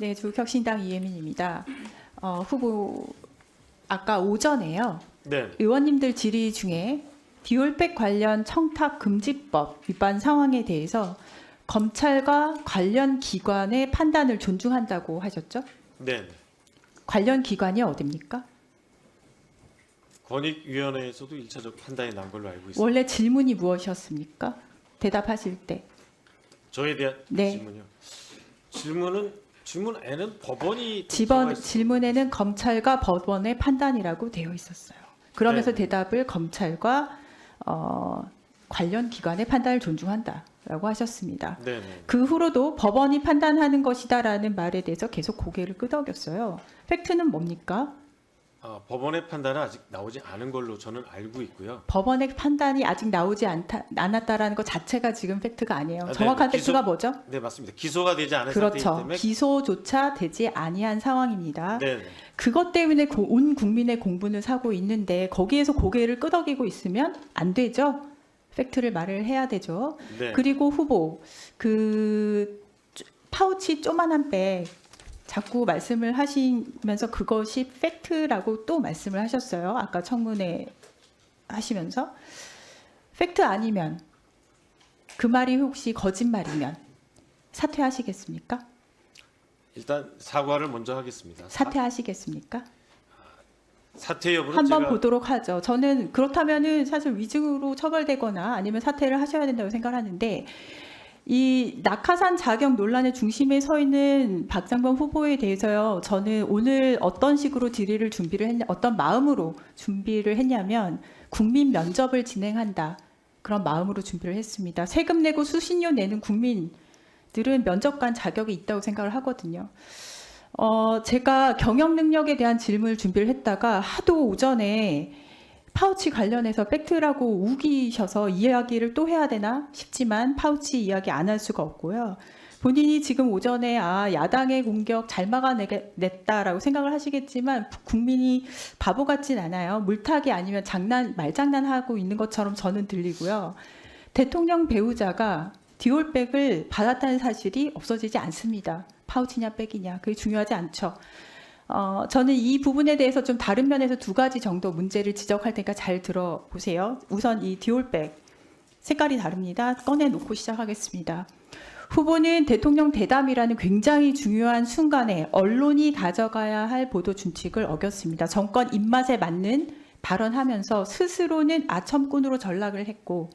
네, 조국혁신당 이혜민입니다. 후보 아까 오전에요. 네. 의원님들 질의 중에 디올백 관련 청탁 금지법 위반 상황에 대해서 검찰과 관련 기관의 판단을 존중한다고 하셨죠? 네. 관련 기관이 어디입니까? 권익위원회에서도 1차적 판단이 난 걸로 알고 있습니다. 원래 질문이 무엇이었습니까? 대답하실 때. 저에 대한 네. 질문이요. 질문에는 법원이 들어가 있습니다. 질문에는 검찰과 법원의 판단이라고 되어 있었어요. 그러면서 네. 대답을 검찰과 관련 기관의 판단을 존중한다라고 하셨습니다. 네, 네. 그 후로도 법원이 판단하는 것이다라는 말에 대해서 계속 고개를 끄덕였어요. 팩트는 뭡니까? 법원의 판단은 아직 나오지 않은 걸로 저는 알고 있고요. 법원의 판단이 아직 나오지 않았다라는 것 자체가 지금 팩트가 아니에요. 네, 정확한 네. 팩트가 뭐죠? 네, 맞습니다. 기소가 되지 않은 상태이기 그렇죠. 때문에 기소조차 되지 아니한 상황입니다. 네, 네. 그것 때문에 온 국민의 공분을 사고 있는데 거기에서 고개를 끄덕이고 있으면 안 되죠. 팩트를 말을 해야 되죠. 네. 그리고 후보 파우치 조만한 백 자꾸 말씀을 하시면서 그것이 팩트라고 또 말씀을 하셨어요. 아까 청문회 하시면서 팩트 아니면 그 말이 혹시 거짓말이면 사퇴하시겠습니까? 일단 사과를 먼저 하겠습니다. 사퇴하시겠습니까? 사퇴 여부는 한번 제가 보도록 하죠. 저는 그렇다면은 사실 위증으로 처벌되거나 아니면 사퇴를 하셔야 된다고 생각하는데 이 낙하산 자격 논란의 중심에 서 있는 박장범 후보에 대해서요. 저는 오늘 어떤 식으로 질의를 어떤 마음으로 준비를 했냐면 국민 면접을 진행한다. 그런 마음으로 준비를 했습니다. 세금 내고 수신료 내는 국민들은 면접관 자격이 있다고 생각을 하거든요. 제가 경영 능력에 대한 질문을 준비를 했다가 하도 오전에 파우치 관련해서 팩트라고 우기셔서 이야기를 또 해야 되나 싶지만 파우치 이야기 안 할 수가 없고요. 본인이 지금 오전에 야당의 공격 잘 막아냈다라고 생각을 하시겠지만 국민이 바보 같진 않아요. 물타기 아니면 말장난하고 있는 것처럼 저는 들리고요. 대통령 배우자가 디올백을 받았다는 사실이 없어지지 않습니다. 파우치냐 백이냐 그게 중요하지 않죠. 저는 이 부분에 대해서 좀 다른 면에서 두 가지 정도 문제를 지적할 테니까 잘 들어보세요. 우선 이 디올백 색깔이 다릅니다. 꺼내놓고 시작하겠습니다. 후보는 대통령 대담이라는 굉장히 중요한 순간에 언론이 가져가야 할 보도 준칙을 어겼습니다. 정권 입맛에 맞는 발언하면서 스스로는 아첨꾼으로 전락을 했고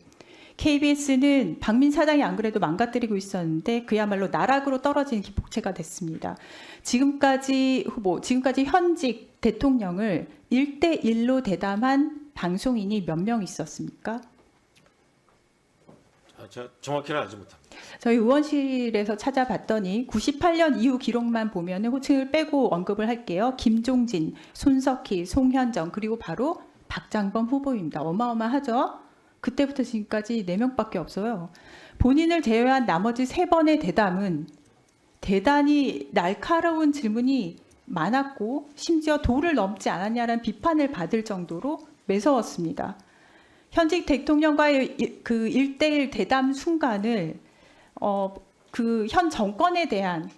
KBS는 박민 사장이 안 그래도 망가뜨리고 있었는데 그야말로 나락으로 떨어지는 기폭제가 됐습니다. 지금까지 현직 대통령을 1대1로 대담한 방송인이 몇 명 있었습니까? 제가 정확히는 알지 못합니다. 저희 의원실에서 찾아봤더니 98년 이후 기록만 보면 호칭을 빼고 언급을 할게요. 김종진, 손석희, 송현정 그리고 바로 박장범 후보입니다. 어마어마하죠? 그때부터 지금까지 4명밖에 없어요. 본인을 제외한 나머지 3번의 대담은 대단히 날카로운 질문이 많았고 심지어 도를 넘지 않았냐라는 비판을 받을 정도로 매서웠습니다. 현직 대통령과의 그 1대1 대담 순간을 그 현 정권에 대한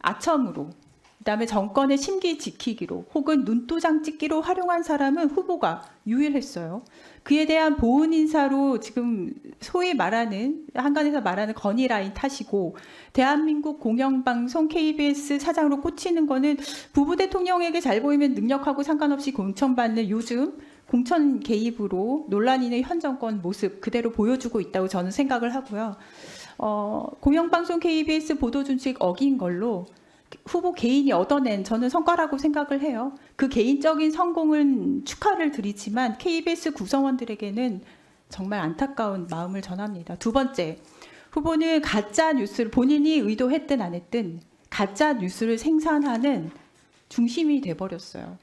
아첨으로 그다음에 정권의 심기 지키기로 혹은 눈도장 찍기로 활용한 사람은 후보가 유일했어요. 그에 대한 보훈 인사로 지금 소위 말하는 한간에서 말하는 건의라인 타시고 대한민국 공영방송 KBS 사장으로 꽂히는 거는 부부 대통령에게 잘 보이면 능력하고 상관없이 공천받는 요즘 공천 개입으로 논란이 있는 현 정권 모습 그대로 보여주고 있다고 저는 생각을 하고요. 공영방송 KBS 보도준칙 어긴 걸로 후보 개인이 얻어낸 저는 성과라고 생각을 해요. 그 개인적인 성공은 축하를 드리지만 KBS 구성원들에게는 정말 안타까운 마음을 전합니다. 두 번째, 후보는 가짜 뉴스를 본인이 의도했든 안 했든 가짜 뉴스를 생산하는 중심이 돼버렸어요.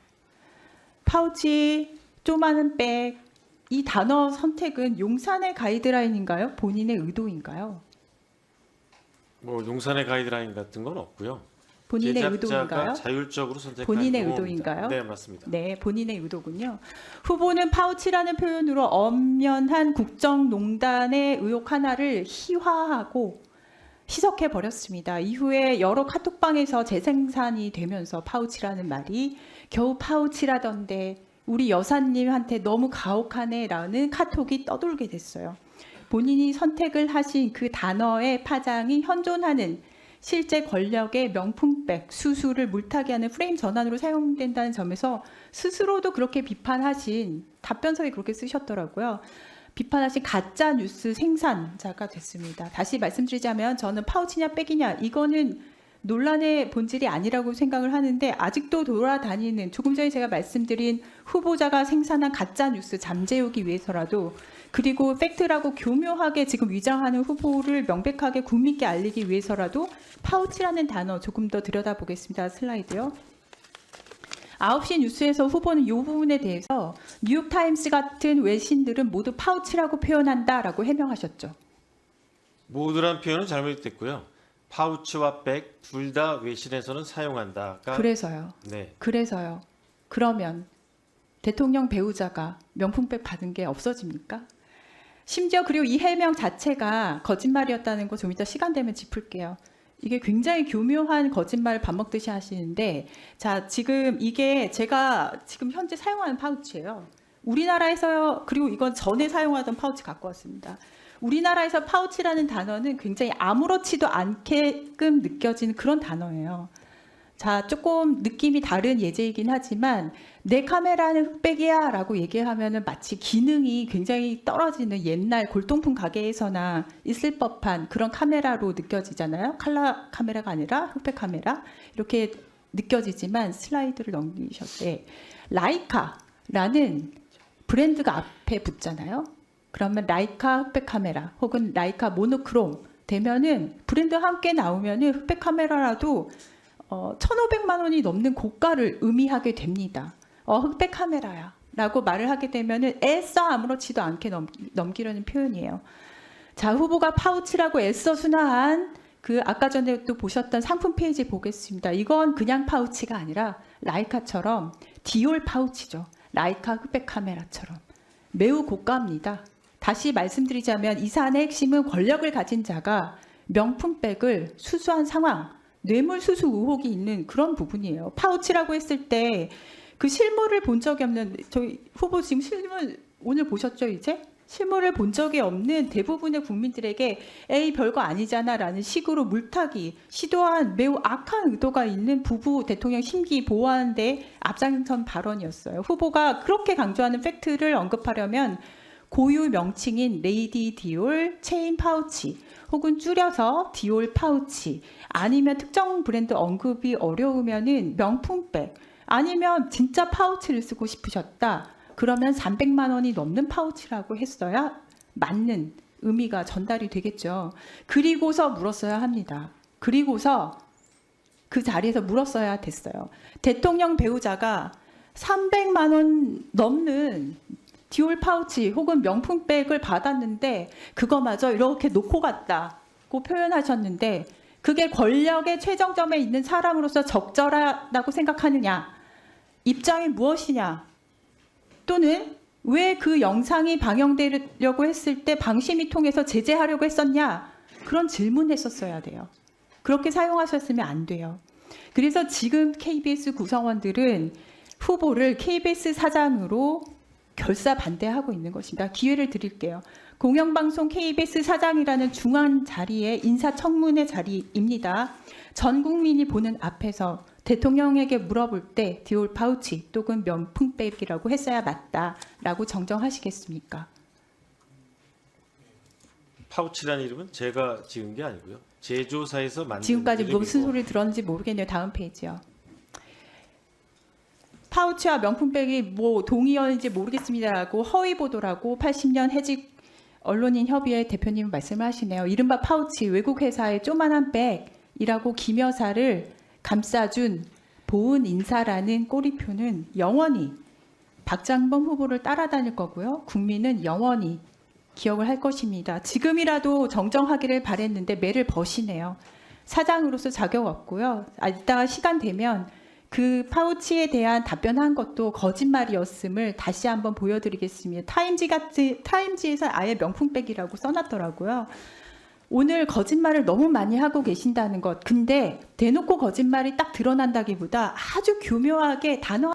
파우치, 쪼마는 백, 이 단어 선택은 용산의 가이드라인인가요? 본인의 의도인가요? 용산의 가이드라인 같은 건 없고요. 본인의 제작자가 의도인가요? 자율적으로 선택한 본인의 경우입니다. 의도인가요? 네, 맞습니다. 네, 본인의 의도군요. 후보는 파우치라는 표현으로 엄연한 국정농단의 의혹 하나를 희화하고 희석해 버렸습니다. 이후에 여러 카톡방에서 재생산이 되면서 파우치라는 말이 겨우 파우치라던데 우리 여사님한테 너무 가혹하네라는 카톡이 떠돌게 됐어요. 본인이 선택을 하신 그 단어의 파장이 현존하는 실제 권력의 명품백, 수수를 물타기 하는 프레임 전환으로 사용된다는 점에서 스스로도 그렇게 비판하신 답변서에 그렇게 쓰셨더라고요. 비판하신 가짜 뉴스 생산자가 됐습니다. 다시 말씀드리자면 저는 파우치냐 백이냐 이거는 논란의 본질이 아니라고 생각을 하는데 아직도 돌아다니는 조금 전에 제가 말씀드린 후보자가 생산한 가짜 뉴스 잠재우기 위해서라도 그리고 팩트라고 교묘하게 지금 위장하는 후보를 명백하게 국민께 알리기 위해서라도 파우치라는 단어 조금 더 들여다보겠습니다. 슬라이드요. 9시 뉴스에서 후보는 이 부분에 대해서 뉴욕타임스 같은 외신들은 모두 파우치라고 표현한다라고 해명하셨죠. 모두란 표현은 잘못됐고요. 파우치와 백 둘 다 외신에서는 사용한다가 그래서요. 네. 그래서요. 그러면 대통령 배우자가 명품백 받은 게 없어집니까? 심지어 그리고 이 해명 자체가 거짓말이었다는 거 좀 이따 시간 되면 짚을게요. 이게 굉장히 교묘한 거짓말을 밥 먹듯이 하시는데 자 지금 이게 제가 지금 현재 사용하는 파우치예요. 우리나라에서요. 그리고 이건 전에 사용하던 파우치 갖고 왔습니다. 우리나라에서 파우치라는 단어는 굉장히 아무렇지도 않게끔 느껴지는 그런 단어예요. 자, 조금 느낌이 다른 예제이긴 하지만 내 카메라는 흑백이야 라고 얘기하면은 마치 기능이 굉장히 떨어지는 옛날 골동품 가게에서나 있을 법한 그런 카메라로 느껴지잖아요. 칼라 카메라가 아니라 흑백 카메라 이렇게 느껴지지만 슬라이드를 넘기셨을 때 라이카라는 브랜드가 앞에 붙잖아요. 그러면 라이카 흑백 카메라 혹은 라이카 모노크롬 되면은 브랜드와 함께 나오면은 흑백 카메라라도 1,500만 원이 넘는 고가를 의미하게 됩니다. 흑백 카메라야 라고 말을 하게 되면은 애써 아무렇지도 않게 넘기려는 표현이에요. 자, 후보가 파우치라고 애써 순화한 그 아까 전에 또 보셨던 상품 페이지 보겠습니다. 이건 그냥 파우치가 아니라 라이카처럼 디올 파우치죠. 라이카 흑백 카메라처럼 매우 고가입니다. 다시 말씀드리자면 이 사안의 핵심은 권력을 가진 자가 명품백을 수수한 상황, 뇌물 수수 의혹이 있는 그런 부분이에요. 파우치라고 했을 때 그 실물을 본 적이 없는 저희 후보 지금 실물 오늘 보셨죠 이제? 실물을 본 적이 없는 대부분의 국민들에게 에이 별거 아니잖아라는 식으로 물타기 시도한 매우 악한 의도가 있는 부부 대통령 심기 보호하는 데 앞장선 발언이었어요. 후보가 그렇게 강조하는 팩트를 언급하려면 고유 명칭인 레이디 디올 체인 파우치 혹은 줄여서 디올 파우치 아니면 특정 브랜드 언급이 어려우면은 명품백 아니면 진짜 파우치를 쓰고 싶으셨다. 그러면 300만 원이 넘는 파우치라고 했어야 맞는 의미가 전달이 되겠죠. 그리고서 물었어야 합니다. 그리고서 그 자리에서 물었어야 됐어요. 대통령 배우자가 300만 원 넘는 디올 파우치 혹은 명품백을 받았는데 그거마저 이렇게 놓고 갔다고 표현하셨는데 그게 권력의 최정점에 있는 사람으로서 적절하다고 생각하느냐? 입장이 무엇이냐? 또는 왜 그 영상이 방영되려고 했을 때 방심이 통해서 제재하려고 했었냐? 그런 질문했었어야 돼요. 그렇게 사용하셨으면 안 돼요. 그래서 지금 KBS 구성원들은 후보를 KBS 사장으로 결사 반대하고 있는 것입니다. 기회를 드릴게요. 공영방송 KBS 사장이라는 중앙 자리에 인사청문회 자리입니다. 전 국민이 보는 앞에서 대통령에게 물어볼 때 디올 파우치 또는 명품백이라고 했어야 맞다라고 정정하시겠습니까? 파우치라는 이름은 제가 지은 게 아니고요. 제조사에서 만든 지금까지 이름이고. 무슨 소리를 들었는지 모르겠네요. 다음 페이지요. 파우치와 명품백이 뭐 동의어인지 모르겠습니다라고 허위 보도라고 80년 해직 언론인 협의회 대표님 말씀을 하시네요. 이른바 파우치 외국 회사의 조만한 백이라고 김 여사를 감싸준 보은 인사라는 꼬리표는 영원히 박장범 후보를 따라다닐 거고요. 국민은 영원히 기억을 할 것입니다. 지금이라도 정정하기를 바랬는데 매를 버시네요. 사장으로서 자격 없고요. 이따가 시간 되면 그 파우치에 대한 답변한 것도 거짓말이었음을 다시 한번 보여드리겠습니다. 타임지에서 아예 명품백이라고 써놨더라고요. 오늘 거짓말을 너무 많이 하고 계신다는 것. 근데 대놓고 거짓말이 딱 드러난다기보다 아주 교묘하게 단어